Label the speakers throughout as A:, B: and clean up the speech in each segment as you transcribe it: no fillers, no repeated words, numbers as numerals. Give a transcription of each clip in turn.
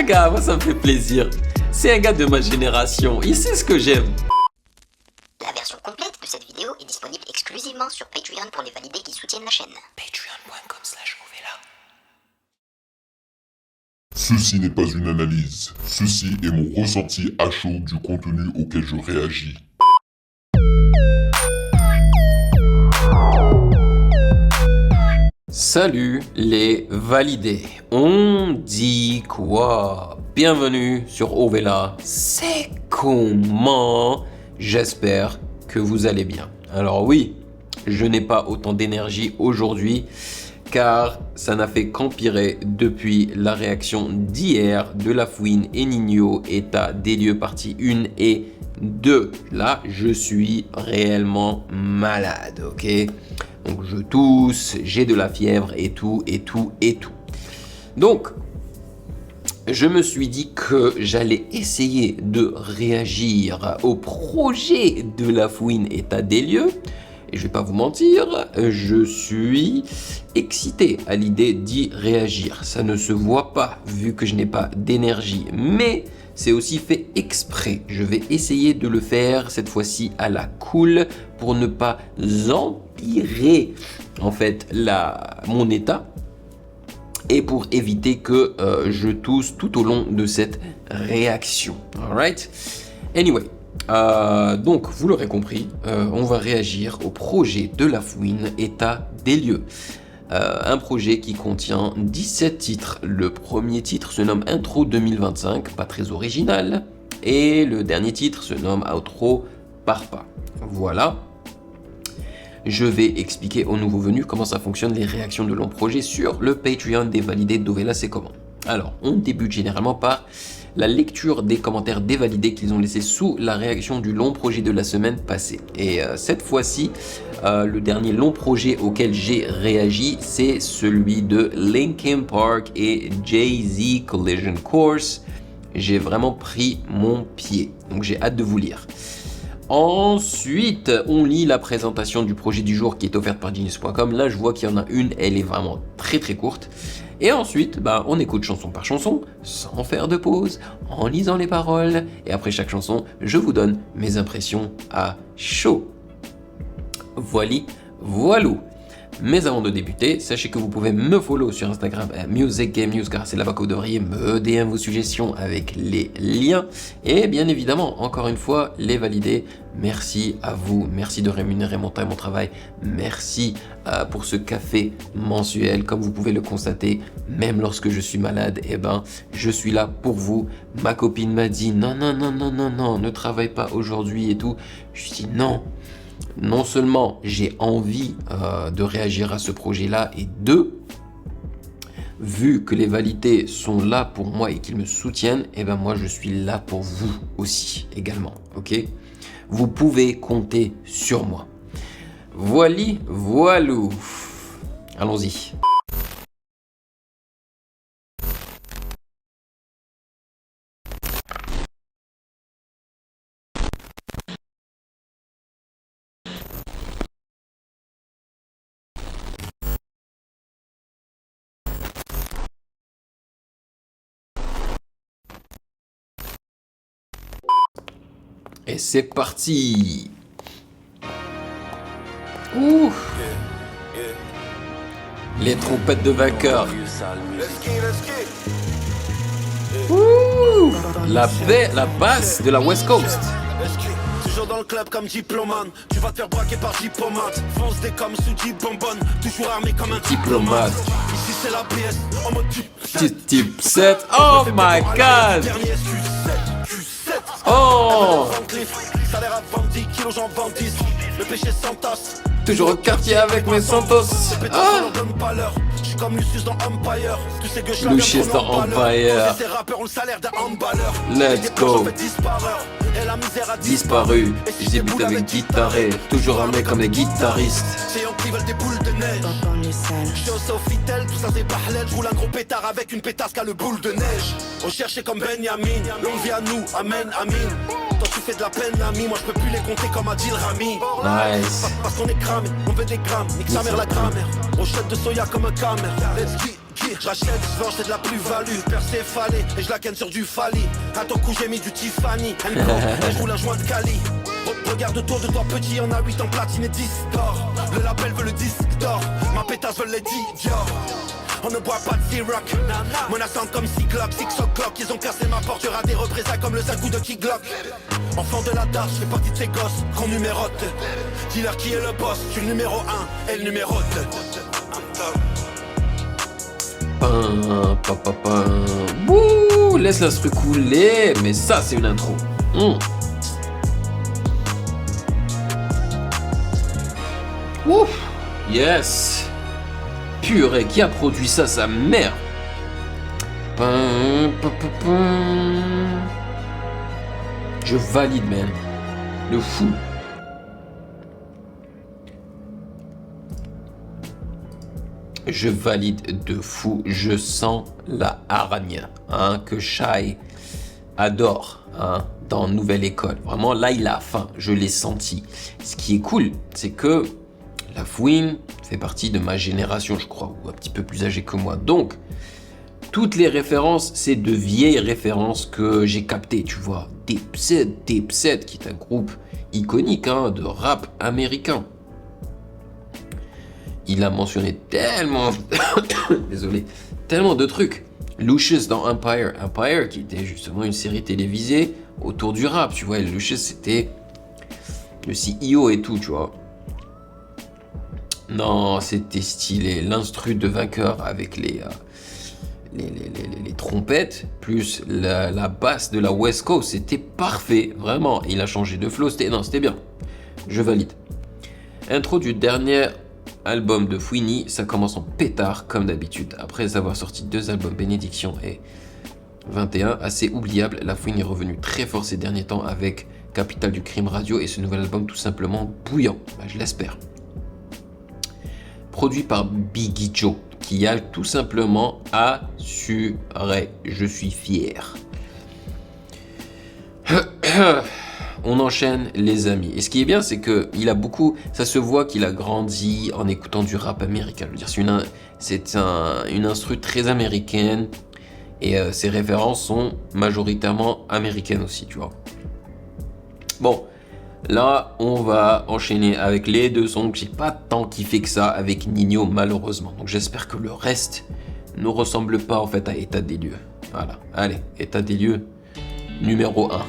A: Chaga, moi ça me fait plaisir. C'est un gars de ma génération, il sait ce que j'aime.
B: La version complète de cette vidéo est disponible exclusivement sur Patreon pour les validés qui soutiennent la chaîne.
A: Patreon.com/Ovela.
C: Ceci n'est pas une analyse, ceci est mon ressenti à chaud du contenu auquel je réagis.
A: Salut les validés, on dit quoi? Bienvenue sur Ovela, c'est comment? J'espère que vous allez bien. Alors oui, je n'ai pas autant d'énergie aujourd'hui car ça n'a fait qu'empirer depuis la réaction d'hier de Lafouine et Nino, état des lieux partie 1 et 2. Là, je suis réellement malade, ok? Donc je tousse, j'ai de la fièvre et tout. Donc, je me suis dit que j'allais essayer de réagir au projet de Lafouine état des lieux. Et je vais pas vous mentir, je suis excité à l'idée d'y réagir. Ça ne se voit pas vu que je n'ai pas d'énergie, mais c'est aussi fait exprès. Je vais essayer de le faire cette fois-ci à la cool pour ne pas empirer en fait mon état et pour éviter que je tousse tout au long de cette réaction. Alright? Anyway. Donc, vous l'aurez compris, on va réagir au projet de Lafouine, état des lieux. Un projet qui contient 17 titres. Le premier titre se nomme Intro 2025, pas très original. Et le dernier titre se nomme Outro Parpa. Voilà. Je vais expliquer aux nouveaux venus comment ça fonctionne les réactions de longs projets sur le Patreon des validés d'Ovela, c'est comment. Alors, on débute généralement par la lecture des commentaires des validés qu'ils ont laissés sous la réaction du long projet de la semaine passée. Et cette fois-ci, le dernier long projet auquel j'ai réagi, c'est celui de Linkin Park et Jay-Z Collision Course. J'ai vraiment pris mon pied, donc j'ai hâte de vous lire. Ensuite, on lit la présentation du projet du jour qui est offerte par Genius.com. Là, je vois qu'il y en a une, elle est vraiment très courte. Et ensuite, on écoute chanson par chanson, sans faire de pause, en lisant les paroles. Et après chaque chanson, je vous donne mes impressions à chaud. Voilou. Mais avant de débuter, sachez que vous pouvez me follow sur Instagram Music Game News car c'est là-bas que vous devriez me DM vos suggestions avec les liens. Et bien évidemment, encore une fois, les validés, merci à vous, merci de rémunérer mon temps et mon travail, merci pour ce café mensuel. Comme vous pouvez le constater, même lorsque je suis malade, je suis là pour vous. Ma copine m'a dit non, ne travaille pas aujourd'hui et tout. Je lui ai dit non seulement j'ai envie de réagir à ce projet-là, et deux, vu que les validés sont là pour moi et qu'ils me soutiennent, moi je suis là pour vous aussi également, ok? Vous pouvez compter sur moi. Voilou. Allons-y. Et c'est parti. Ouh. Les trompettes de vainqueur. Ouh. La basse de la West Coast.
D: Toujours dans le club comme diplomate, tu vas te faire braquer par diplomate. Fonce des comme sous bonbonne, toujours armé comme un diplomate. Ici c'est la PS, en mode
A: type 7. Oh my god. Oh.
D: Salaire à 20 kilos, j'en vends 10. Le péché s'entasse.
A: Toujours au quartier avec mes Santos. Ah.
D: Je suis comme Lucius dans Empire. Tu sais que je
A: Lucius dans Empire.
D: Ces rappeurs ont le salaire d'un handballeur.
A: Let's go. Disparu. J'ai débuté avec guitaré. Toujours armé comme les guitaristes.
D: C'est eux qui veulent des boules de neige. Je suis au Sofitel, tout ça c'est Bahlel. Je roule un gros pétard avec une pétasse qui a le boule de neige. On cherchait comme Benjamin. Longue vie à nous, amen, amin. Toi tu fais de la peine, ami. Moi je peux plus les compter comme Adil Rami.
A: Nice.
D: Parce qu'on est cramé, on veut des grammes. Nique sa mère la grammaire. Rochette de soya comme un camère. Let's go. qui je rachète, je vends, c'est de la plus-value. Percéphale, et je la ken sur du Fali. À ton cou, j'ai mis du Tiffany. Et je roule un joint de Cali. Regarde autour de toi, petit, y'en a 8 en platine et 10 d'or. Le label veut le disque d'or. Ma pétasse veut les 10 Dior. On ne boit pas de Ciroc, menaçante comme Cyclope, Six O'Clock. Ils ont cassé ma porte, y'aura des représailles comme le sale coup de Key-Glock. Enfant de la darche, je fais partie de ces gosses qu'on numérote. Dis-leur qui est le boss, je suis le numéro 1 et le numéro 2.
A: Wouh, laisse l'instru couler, mais ça c'est une intro. Ouf, yes. Purée, qui a produit ça, sa mère? Je valide, man. Le fou. Je valide de fou. Je sens la hargne que Shai adore dans Nouvelle École. Vraiment, là, il a faim. Je l'ai senti. Ce qui est cool, c'est que la Fouine fait partie de ma génération, je crois, ou un petit peu plus âgé que moi. Donc, toutes les références, c'est de vieilles références que j'ai captées, tu vois. Dipset, qui est un groupe iconique de rap américain. Il a mentionné tellement... Désolé. Tellement de trucs. Lucius dans Empire. Empire, qui était justement une série télévisée autour du rap, tu vois. Et Lucius, c'était le CEO et tout, tu vois. Non, c'était stylé. L'instru de vainqueur avec les trompettes, plus la basse de la West Coast, c'était parfait, vraiment. Il a changé de flow, c'était bien. Je valide. Intro du dernier album de Fouini, ça commence en pétard, comme d'habitude. Après avoir sorti 2 albums, Bénédiction et 21, assez oubliable, la Fouine est revenue très fort ces derniers temps avec Capital du Crime Radio et ce nouvel album tout simplement bouillant, je l'espère. Produit par Biggie Joe, qui a tout simplement assuré. Je suis fier. On enchaîne les amis. Et ce qui est bien, c'est que il a beaucoup, ça se voit qu'il a grandi en écoutant du rap américain. Je veux dire, c'est une instru très américaine et ses références sont majoritairement américaines aussi, tu vois. Bon. Là, on va enchaîner avec les 2 sons que j'ai pas tant kiffé que ça avec Ninho, malheureusement. Donc j'espère que le reste ne ressemble pas en fait à État des lieux. Voilà, allez, État des lieux numéro 1.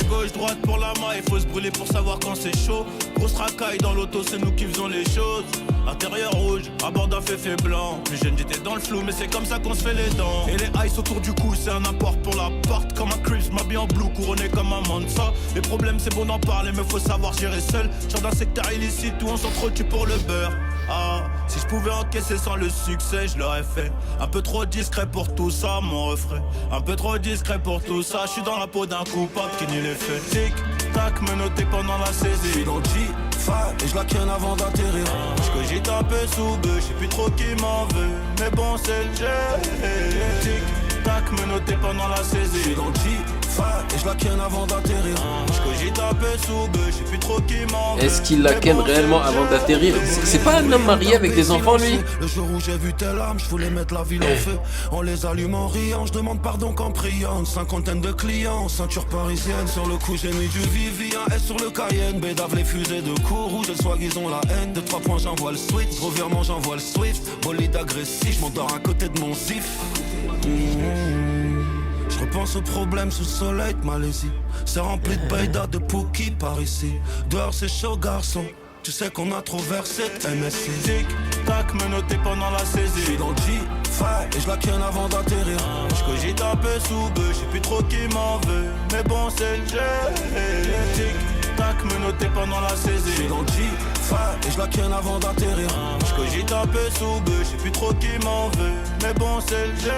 E: Gauche-droite pour la main, il faut se brûler pour savoir quand c'est chaud. Grosse racaille dans l'auto, c'est nous qui faisons les choses. Intérieur rouge, à bord d'un féfé blanc. Plus jeune j'étais dans le flou, mais c'est comme ça qu'on se fait les dents. Et les ice autour du cou, c'est un apport pour la porte. Comme un Crips, m'habille en blue, couronné comme un Mansa. Les problèmes c'est bon d'en parler, mais faut savoir gérer seul. Genre d'un secteur illicite où on s'entretue pour le beurre. Ah, si je pouvais encaisser sans le succès, je l'aurais fait. Un peu trop discret pour tout ça, mon refrain. Un peu trop discret pour tout ça, je suis dans la peau d'un coupable qui nie les faits. Tic, tac, me noter pendant la saisie.
D: Je suis dans le G5 et je la ken avant d'atterrir.
E: Je cogite un peu sous bœuf, je sais plus trop qui m'en veut. Mais bon, c'est le jeu. Tic, tac, me noter pendant la saisie.
D: Je suis dans le G5 et je la ken avant d'atterrir.
E: Je cogite un peu sous bœuf, je sais plus trop qui m'en veut.
A: Est-ce qu'il la ken réellement avant d'atterrir? C'est pas un homme marié avec des enfants, lui?
D: Le jour où j'ai vu tes larmes, je voulais mettre la ville en feu. On les allume en riant, je demande pardon qu'en priant. Une cinquantaine de clients, ceinture parisienne. Sur le coup j'ai mis du Vivian S sur le Cayenne. Bédave les fusées de coups rouges, le swag ils ont la haine. De 3 points j'envoie le switch, revirement j'envoie le Swift. Bolide agressif, je m'endors à côté de mon zif. Je repense aux problèmes sous le soleil de Malaisie. C'est rempli de baïda, de Pookie par ici. Dehors c'est chaud garçon, tu sais qu'on a trop versé de MSI.
E: Tic, tac, me noter pendant la saisie.
D: Je suis dans le G5 et je la ken avant d'atterrir.
E: Je cogite un peu sous bœuf, je sais plus trop qui m'en veut. Mais bon c'est le jeu. Tic, tac, me noter pendant la saisie.
D: Je suis dans le G5 et je la ken avant d'atterrir.
E: Je cogite un peu sous bœuf, je sais plus trop qui m'en veut. Mais bon c'est le jeu.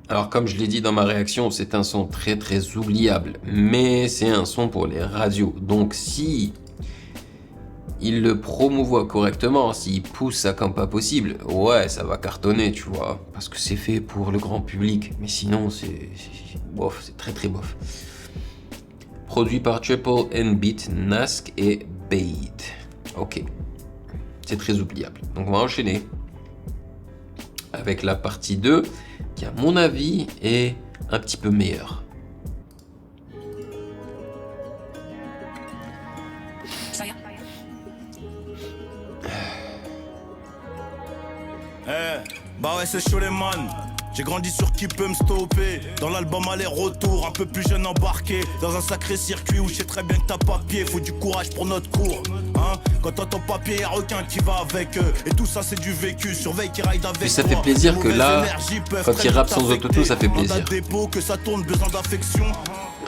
A: Alors comme je l'ai dit dans ma réaction, c'est un son très très oubliable, mais c'est un son pour les radios. Donc si il le promouvoit correctement, s'il pousse ça comme pas possible, ouais, ça va cartonner, tu vois. Parce que c'est fait pour le grand public. Mais sinon, c'est bof, c'est très très bof. Produit par Triple N Beat, Nask et Bade. Ok. C'est très oubliable. Donc on va enchaîner avec la partie 2, qui à mon avis est un petit peu meilleure.
E: Bah ouais, c'est chaud les man. J'ai grandi sur qui peut me stopper. Dans l'album aller-retour, un peu plus jeune embarqué. Dans un sacré circuit où je sais très bien que t'as papier. Faut du courage pour notre cours, hein. Quand t'entends papier, y'a requin qui va avec eux. Et tout ça c'est du vécu, surveille qui ride avec.
A: Et ça fait plaisir que là, quand il rappe sans autotune, ça fait plaisir.
E: Que ça tourne, besoin d'affection.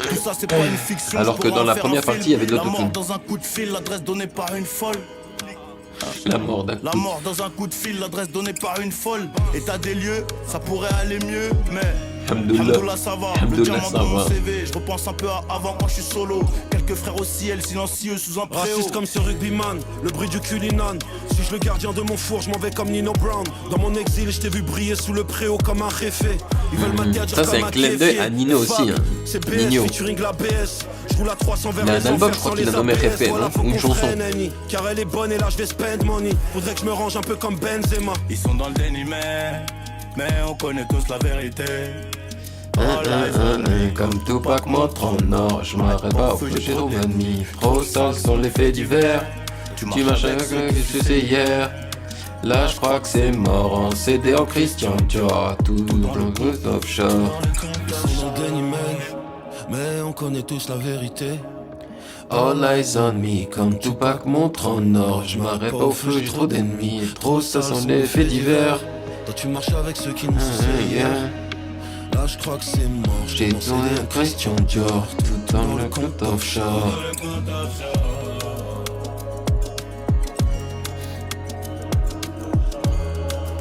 E: Tout ça c'est pas une fiction.
A: Alors que dans la première partie, il y avait de l'autotune.
E: Dans un coup de fil, l'adresse donnée par une folle.
A: La mort d'un coup.
E: La mort dans un coup de fil, l'adresse donnée par une folle. État des lieux, ça pourrait aller mieux, mais Alhamdoulilah, ça va. Le diamant dans mon CV, je repense un peu à avant quand je suis solo. Quelques frères au ciel, silencieux sous un préau.
D: Raciste comme ce rugbyman, le bruit du culinan. Si je le gardien de mon four, je m'en vais comme Nino Brown. Dans mon exil, je t'ai vu briller sous le préau comme un réfé. Ils veulent m'interdire
A: ça c'est un clin d'œil à Nino aussi, hein.
D: C'est BS
A: Nino.
D: featuring la BS. Je roule à 300 vers
A: il a
D: les
A: un album,
D: enfers
A: je crois
D: sans
A: qu'il a
D: les
A: nommé
D: ABS.
A: Réfé,
D: Voilà,
A: non
D: faut
A: ou une
D: qu'on
A: chanson.
D: freine, Annie. Car elle est bonne et là je vais spend money. Faudrait que je me range un peu comme Benzema.
E: Ils sont dans le déni, mais on connaît tous la vérité.
A: Comme Tupac montre en or, je m'arrête pas au feu, j'ai trop d'ennemis. Trop sale sont les faits divers. Tu marches avec ce que tu sais hier. Là je crois que c'est mort en CD en Christian Dior. Tout dans le groupe offshore.
D: Ils sont dans le déni, mais on connaît tous la vérité.
A: All eyes on me, comme Tupac montre en or. Je m'arrête pas au feu, j'ai trop d'ennemis. Trop sale sont les faits divers.
D: Toi tu marches avec ceux qui nous savent. Là je crois que c'est mort.
A: J'ai tourné un Christian Dior, tout dans le compte offshore.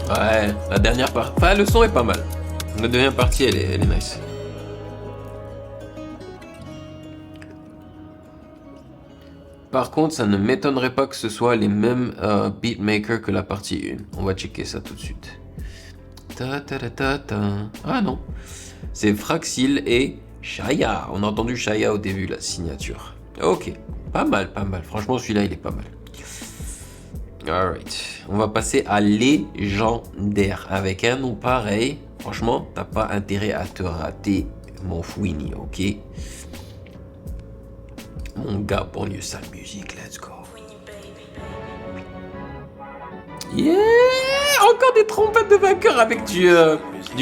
A: Ouais, la dernière partie. Enfin, le son est pas mal. La deuxième partie, elle est nice. Par contre, ça ne m'étonnerait pas que ce soit les mêmes beatmakers que la partie 1. On va checker ça tout de suite. Ah non, c'est Fraxil et Shaya. On a entendu Shaya au début, la signature. Ok, pas mal. Franchement, celui-là, il est pas mal. Alright, on va passer à légendaire. Avec un nom pareil, franchement, t'as pas intérêt à te rater, mon fouini, ok? Mon gars, banlieue sale musique, let's go. Yeah! Encore des trompettes de vainqueur avec du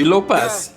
A: low pass.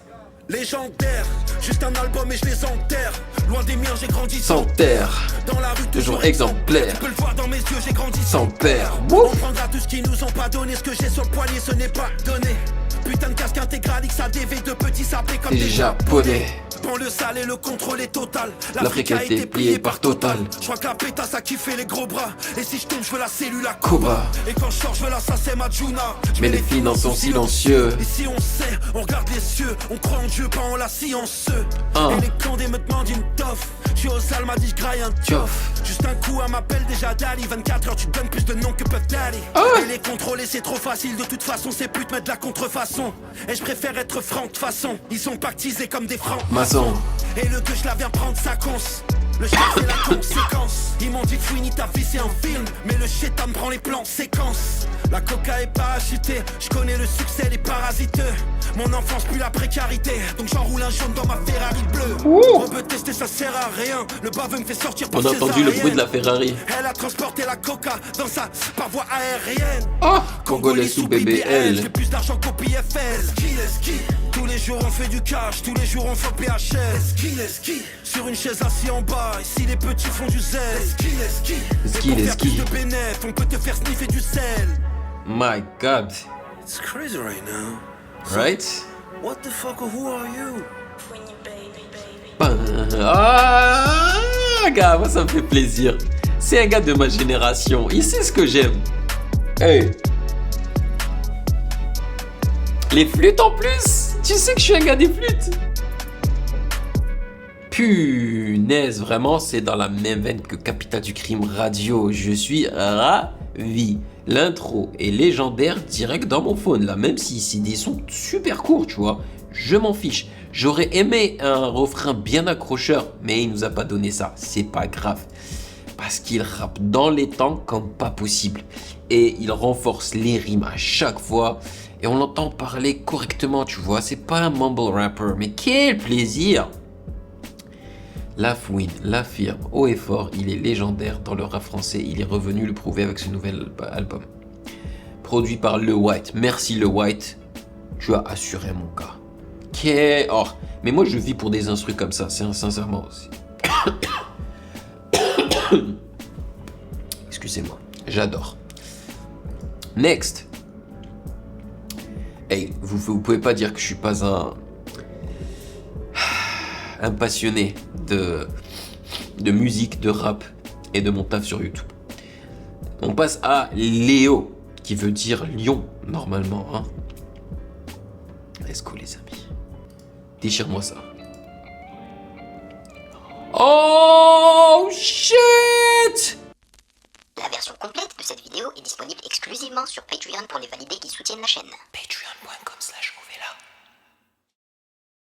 D: Légendaire, juste un album et je les enterre. Loin des miens, j'ai grandi
A: Sans terre,
D: Dans la rue,
A: toujours exemplaire.
D: Tu peux le voir dans mes yeux, j'ai grandi
A: Sans père.
D: On prendra tout ce qu'ils nous ont pas donné. Ce que j'ai sur le poignet, ce n'est pas donné. Putain de casque intégral, XADV, de petits sablés comme
A: Les
D: des
A: japonais.
D: Bon, le sale et le contrôle est total.
A: L'Afrique a été pliée par Total.
D: Je crois que la pétasse a kiffé les gros bras. Et si je tombe, je veux la cellule à
A: Cobra.
D: Et quand je sors, je veux l'assassin Majuna.
A: Mais les finances sont silencieux.
D: Ici on sait, on regarde les cieux. On croit en Dieu, pas en la science.
A: Ah.
D: Et les candés me demandent une toffe. Je suis au sale, m'a dit je graille un tioff. Juste un coup, elle m'appelle déjà Dali. 24 heures, tu donnes plus de noms que Puff Daddy. Et les contrôler, c'est trop facile. De toute façon, c'est plus de mettre de la contrefaçon. Et je préfère être franc de toute façon. Ils sont pactisés comme des francs
A: Maçon.
D: Et le gueux, je la viens prendre sa conce. Le shit c'est la conséquence. Ils m'ont dit Fouini ta vie c'est un film. Mais le shit me prend les plans séquences. La coca est parachutée. Je connais le succès, les parasiteux. Mon enfance pue la précarité. Donc j'enroule un jaune dans ma Ferrari bleue. On veut tester, ça sert à rien. Le baveux me fait sortir pour
A: On a entendu le bruit de la Ferrari.
D: Elle a transporté la coca dans sa parvoie aérienne.
A: Oh, Congolais sous BBL.
D: J'ai plus d'argent qu'au PFL. Ski. Tous les jours on fait du cash, tous les jours on fait PHS. Ski. Sur une chaise assis en bas, ici les petits font du zèle. Ski.
A: Ski, les skis.
D: Plus de bénéf, on peut te faire sniffer du sel.
A: My God.
D: It's crazy right now.
A: Right?
D: What the fuck, who are you?
A: Ah, gars, moi ça me fait plaisir. C'est un gars de ma génération. Il sait ce que j'aime. Hey. Les flûtes en plus. Tu sais que je suis un gars des flûtes. Punaise, vraiment, c'est dans la même veine que Capital du Crime Radio. Je suis ravi. L'intro est légendaire direct dans mon phone, là, même si c'est des sons super courts, tu vois. Je m'en fiche. J'aurais aimé un refrain bien accrocheur, mais il nous a pas donné ça. C'est pas grave. Parce qu'il rappe dans les temps comme pas possible. Et il renforce les rimes à chaque fois. Et on l'entend parler correctement, tu vois. C'est pas un mumble rapper, mais quel plaisir! La fouine, l'affirme haut et fort, il est légendaire dans le rap français, il est revenu le prouver avec ce nouvel album. Produit par Le White, merci Le White, tu as assuré mon cas. Oh, mais moi je vis pour des instrus comme ça, c'est sincèrement aussi. Excusez-moi, j'adore. Next. Hey, vous pouvez pas dire que je suis pas un passionné de musique, de rap et de mon taf sur YouTube. On passe à Léo, qui veut dire lion, normalement. Hein. Let's go, les amis. Déchire-moi ça. Oh, shit!
B: La version complète de cette vidéo est disponible exclusivement sur Patreon pour les validés qui soutiennent la chaîne.
A: Patreon.